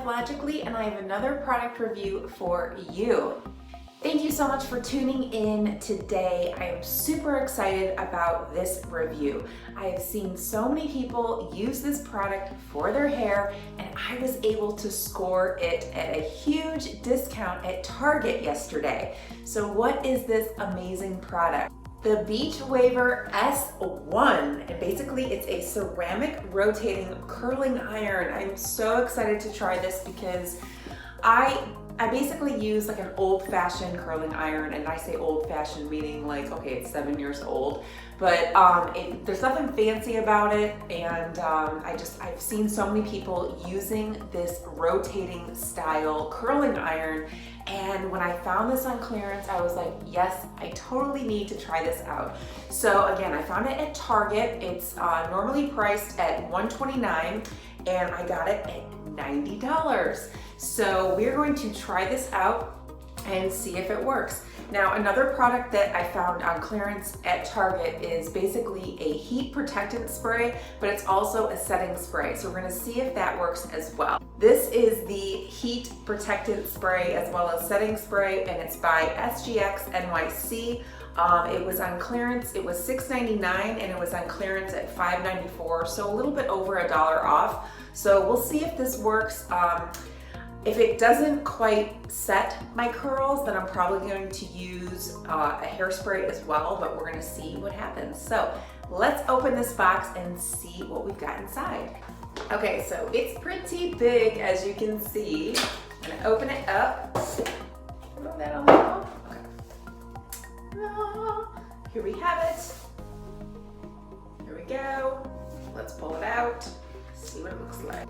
Life Logically, and I have another product review for you. Thank you so much for tuning in today. I am super excited about this review. I have seen so many people use this product for their hair, and I was able to score it at a huge discount at Target yesterday. So what is this amazing product? The Beachwaver S1, and basically it's a ceramic rotating curling iron. I'm so excited to try this because I basically use like an old-fashioned curling iron, and I say old-fashioned meaning like, okay, it's 7 years old, but there's nothing fancy about it, and I've seen so many people using this rotating style curling iron, and when I found this on clearance, I was like, yes, I totally need to try this out. So again, I found it at Target. It's normally priced at $129, and I got it at $90. So we're going to try this out and see if it works. Now, another product that I found on clearance at Target is basically a heat protectant spray, but it's also a setting spray. So we're gonna see if that works as well. This is the heat protectant spray as well as setting spray, and it's by SGX NYC. It was on clearance, it was $6.99, and it was on clearance at $5.94, so a little bit over $1 off. So we'll see if this works. If it doesn't quite set my curls, then I'm probably going to use a hairspray as well, but we're gonna see what happens. So let's open this box and see what we've got inside. Okay, so it's pretty big, as you can see. I'm gonna open it up. Put that on there. Okay. Here we have it. Here we go. Let's pull it out, see what it looks like.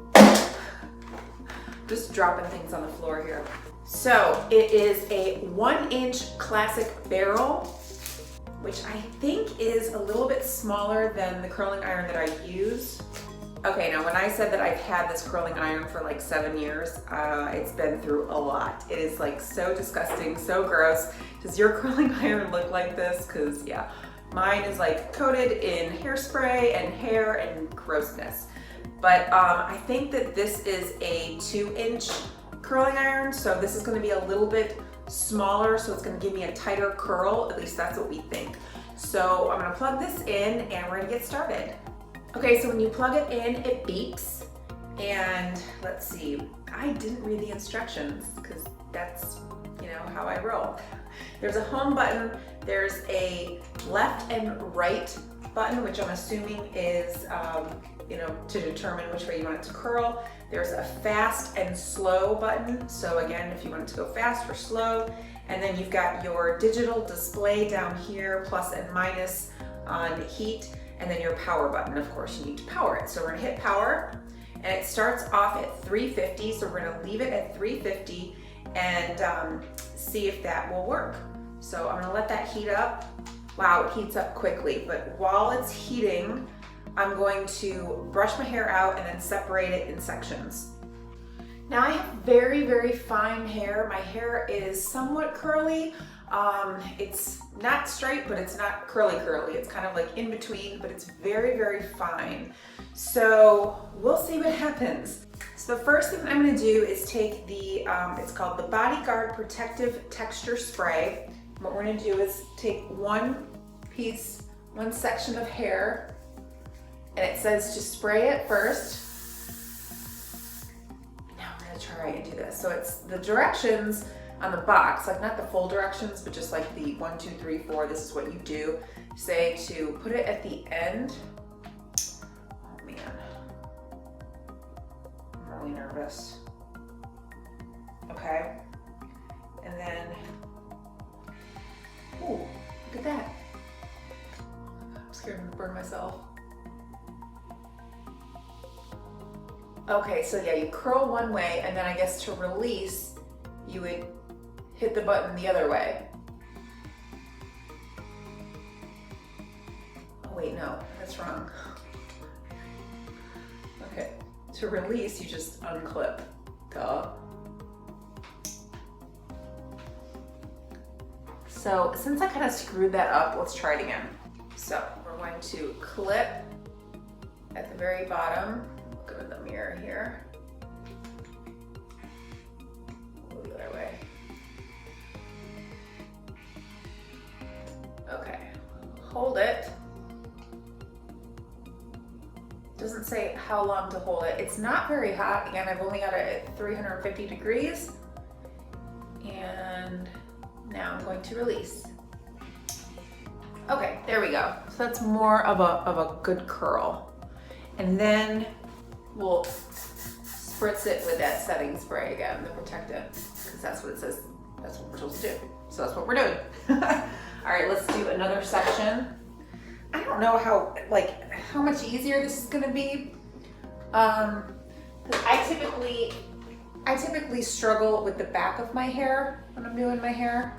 Just dropping things on the floor here. So it is a 1-inch classic barrel, which I think is a little bit smaller than the curling iron that I use. Okay, now when I said that I've had this curling iron for like 7 years, it's been through a lot. It is like so disgusting, so gross. Does your curling iron look like this? Because yeah, mine is like coated in hairspray and hair and grossness. But I think that this is a 2-inch curling iron, so this is gonna be a little bit smaller, so it's gonna give me a tighter curl, at least that's what we think. So I'm gonna plug this in and we're gonna get started. Okay, so when you plug it in, it beeps, and let's see, I didn't read the instructions because that's, you know, how I roll. There's a home button, there's a left and right button, which I'm assuming is you know, to determine which way you want it to curl. There's a fast and slow button. So again, if you want it to go fast or slow. And then you've got your digital display down here, plus and minus on heat, and then your power button. Of course, you need to power it. So we're gonna hit power, and it starts off at 350. So we're gonna leave it at 350 and see if that will work. So I'm gonna let that heat up. Wow, it heats up quickly, but while it's heating, I'm going to brush my hair out and then separate it in sections. Now I have very, very fine hair. My hair is somewhat curly. It's not straight, but it's not curly. It's kind of like in between, but it's very, very fine. So we'll see what happens. So the first thing I'm gonna do is take the, it's called the Bodyguard Protective Texture Spray. What we're gonna do is take one section of hair, and it says to spray it first. Now we're gonna try and do this. So it's the directions on the box, like not the full directions, but just like the 1, 2, 3, 4, this is what you do. Say to put it at the end. Oh man, I'm really nervous. Okay, and then, ooh, look at that. I'm scared I'm gonna burn myself. Okay, so yeah, you curl one way, and then I guess to release, you would hit the button the other way. Oh wait, no, that's wrong. Okay, to release, you just unclip. Duh. So since I kind of screwed that up, let's try it again. So we're going to clip at the very bottom. Look at the mirror here. Go the other way. Okay, hold it. Doesn't say how long to hold it. It's not very hot. Again, I've only got it at 350 degrees. And now I'm going to release. Okay, there we go. So that's more of a good curl. And then we'll spritz it with that setting spray again, the protectant, because that's what it says. That's what we're supposed to do. So that's what we're doing. All right, let's do another section. I don't know how much easier this is gonna be. 'Cause I typically struggle with the back of my hair when I'm doing my hair.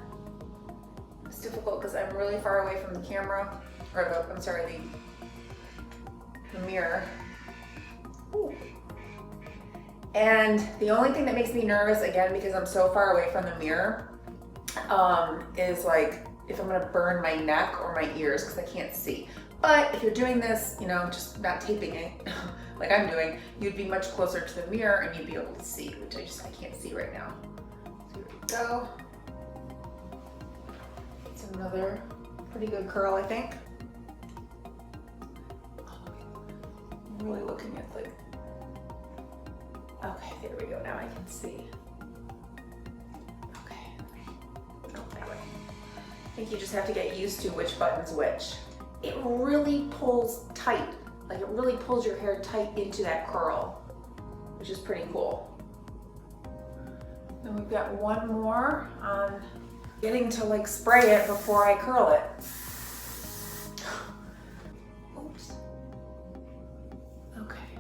It's difficult because I'm really far away from the camera, or the mirror. Ooh. And the only thing that makes me nervous, again, because I'm so far away from the mirror, is like if I'm gonna burn my neck or my ears because I can't see. But if you're doing this, you know, just not taping it like I'm doing, you'd be much closer to the mirror and you'd be able to see, which I can't see right now. So here we go. It's another pretty good curl, I think. I'm really looking at the, okay, there we go, now I can see. Okay, oh, that way. I think you just have to get used to which button's which. It really pulls tight, like it really pulls your hair tight into that curl, which is pretty cool. Then we've got one more on getting to like spray it before I curl it. Oops. Okay.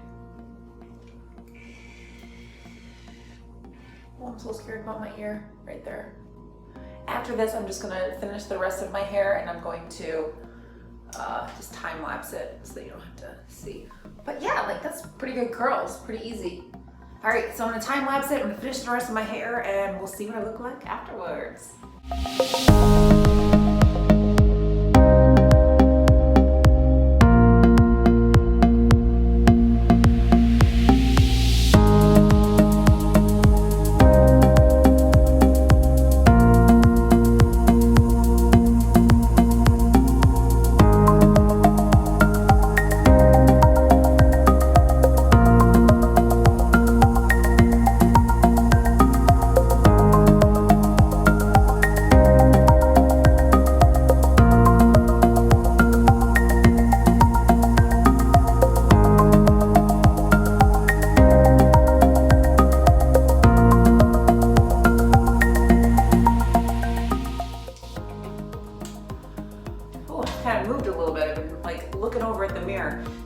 Oh, I'm so scared about my ear right there. After this, I'm just gonna finish the rest of my hair and I'm going to just time lapse it so that you don't have to see. But yeah, like that's pretty good curls, pretty easy. All right, so I'm gonna time lapse it, I'm gonna finish the rest of my hair and we'll see what I look like afterwards.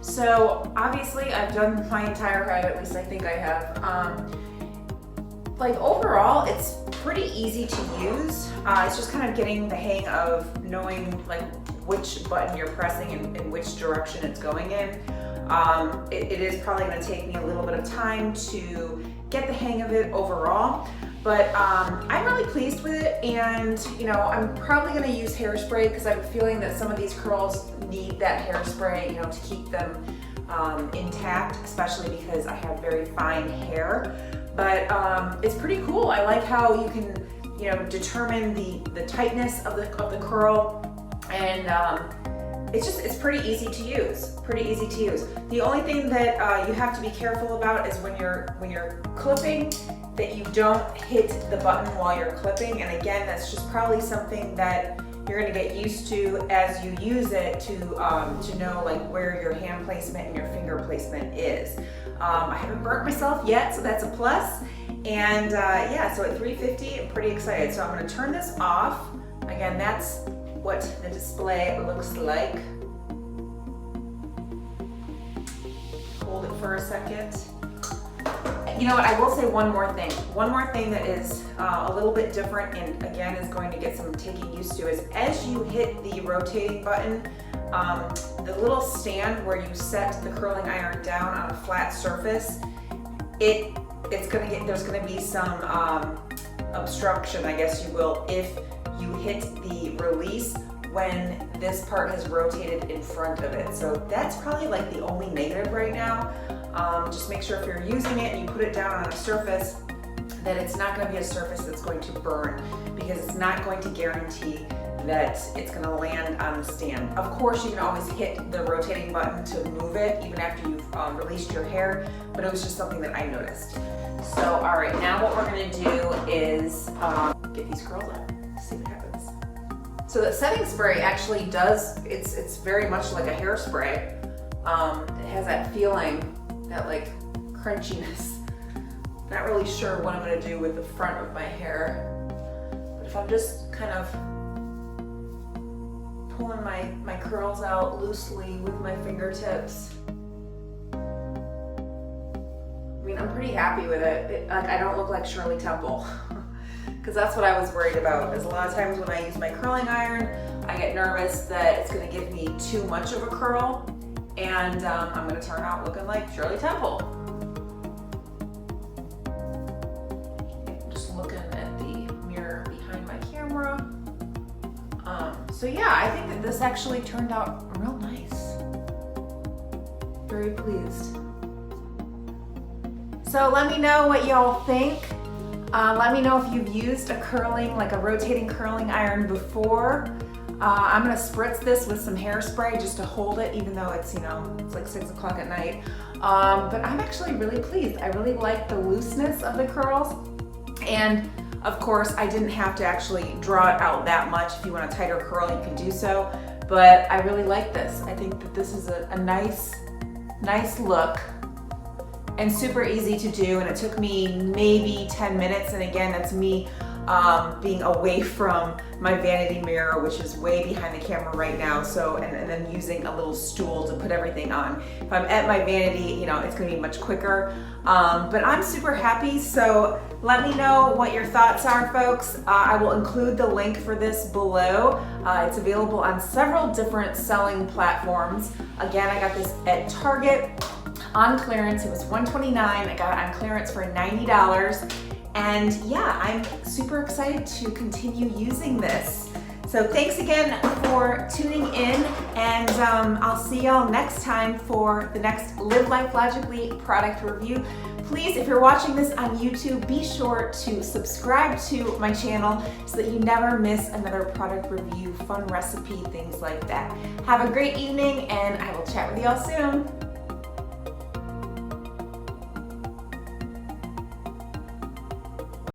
So obviously I've done my entire head, at least I think I have. Like overall, it's pretty easy to use. It's just kind of getting the hang of knowing like which button you're pressing and which direction it's going in. It is probably gonna take me a little bit of time to get the hang of it overall. But I'm really pleased with it, and you know, I'm probably gonna use hairspray because I'm feeling that some of these curls need that hairspray, you know, to keep them intact, especially because I have very fine hair. But it's pretty cool. I like how you can, you know, determine the tightness of the curl, and it's pretty easy to use. Pretty easy to use. The only thing that you have to be careful about is when you're clipping, that you don't hit the button while you're clipping. And again, that's just probably something that you're gonna get used to as you use it to know like where your hand placement and your finger placement is. I haven't burnt myself yet, so that's a plus. And yeah, so at 350, I'm pretty excited. So I'm gonna turn this off. Again, that's what the display looks like. Hold it for a second. You know what, I will say one more thing. One more thing that is a little bit different and again is going to get some taking used to is as you hit the rotating button, the little stand where you set the curling iron down on a flat surface, there's gonna be some obstruction, I guess you will, if you hit the release when this part has rotated in front of it. So that's probably like the only negative right now. Just make sure if you're using it and you put it down on a surface that it's not going to be a surface that's going to burn, because it's not going to guarantee that it's going to land on the stand. Of course, you can always hit the rotating button to move it even after you've released your hair, but it was just something that I noticed. So, all right, now what we're going to do is get these curls out, see what happens. So the setting spray actually does, it's very much like a hairspray. It has that feeling, that like crunchiness. Not really sure what I'm going to do with the front of my hair, but if I'm just kind of pulling my curls out loosely with my fingertips, I mean, I'm pretty happy with it. Like, I don't look like Shirley Temple, because that's what I was worried about. Is a lot of times when I use my curling iron, I get nervous that it's going to give me too much of a curl, and I'm going to turn out looking like Shirley Temple. Just looking at the mirror behind my camera. So yeah, I think that this actually turned out real nice. Very pleased. So let me know what y'all think. Let me know if you've used a rotating curling iron before. I'm gonna spritz this with some hairspray just to hold it, even though it's, it's like 6 o'clock at night. But I'm actually really pleased. I really like the looseness of the curls. And of course, I didn't have to actually draw it out that much. If you want a tighter curl, you can do so. But I really like this. I think that this is a nice look and super easy to do. And it took me maybe 10 minutes. And again, that's me being away from my vanity mirror, which is way behind the camera right now. So, and then using a little stool to put everything on. If I'm at my vanity, it's gonna be much quicker. But I'm super happy. So let me know what your thoughts are, folks. I will include the link for this below. It's available on several different selling platforms. Again, I got this at Target on clearance. It was $129. I got it on clearance for $90. And yeah, I'm super excited to continue using this. So thanks again for tuning in, and I'll see y'all next time for the next Live Life Logically product review. Please, if you're watching this on YouTube, be sure to subscribe to my channel so that you never miss another product review, fun recipe, things like that. Have a great evening, and I will chat with y'all soon.